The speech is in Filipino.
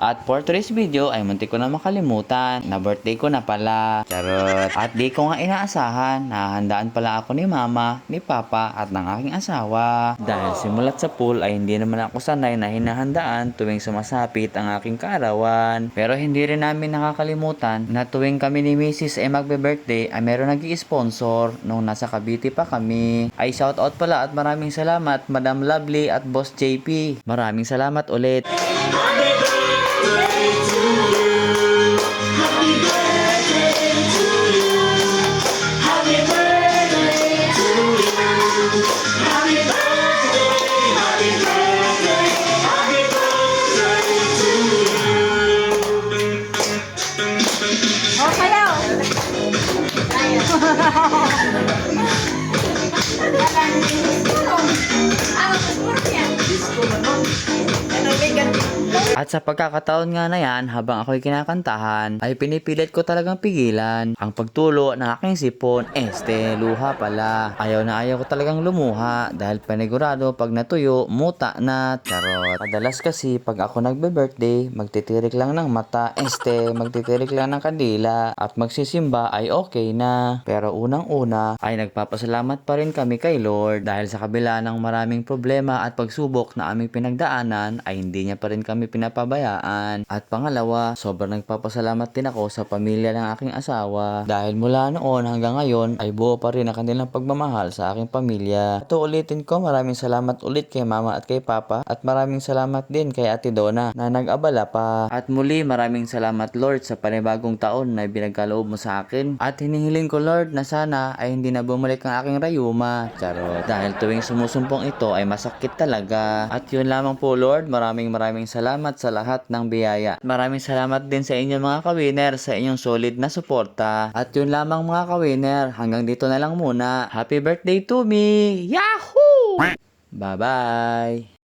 At for today's video ay muntik ko na makalimutan na birthday ko na pala. Charot. At di ko nga inaasahan na handaan pala ako ni mama, ni papa at ng aking asawa. Dahil simulat sa pool ay hindi naman ako sanay na hinahandaan tuwing sumasapit ang aking kaarawan. Pero hindi rin namin nakakalimutan na tuwing kami ni Mrs. ay magbe-birthday ay meron nag-i-sponsor nung nasa Cavite pa kami. Ay shoutout pala at maraming salamat Madam Lovely at Boss JP. Maraming salamat ulit. At sa pagkakataon nga na yan, habang ako'y kinakantahan, ay pinipilit ko talagang pigilan ang pagtulo ng aking sipon. Luha pala. Ayaw na ayaw ko talagang lumuha dahil panigurado pag natuyo, muta na. Charot. Madalas kasi pag ako nagbe-birthday, magtitirik lang ng mata. Magtitirik lang ng kandila at magsisimba ay okay na. Pero unang-una ay nagpapasalamat pa rin kami kay Lord dahil sa kabila ng maraming problema at pagsubok na aming pinagdaanan ay hindi niya pa rin kami pinapabayaan. At pangalawa, sobrang nagpapasalamat din ako sa pamilya ng aking asawa dahil mula noon hanggang ngayon ay buo pa rin ang kanilang pagmamahal sa aking pamilya. Ito ulitin ko, maraming salamat ulit kay mama at kay papa at maraming salamat din kay Ate Donna na nag-abala pa. At muli maraming salamat Lord sa panibagong taon na binagkaloob mo sa akin at hinihiling ko Lord na sana ay hindi na bumalik ang aking rayuma. Charot. Dahil tuwing sumusumpong ito ay masakit talaga. At yun lamang po Lord, maraming salamat sa lahat ng biyaya. Maraming salamat din sa inyo mga kawiner sa inyong solid na suporta. At yun lamang mga kawiner, hanggang dito na lang muna. Happy birthday to me! Yahoo! Bye-bye!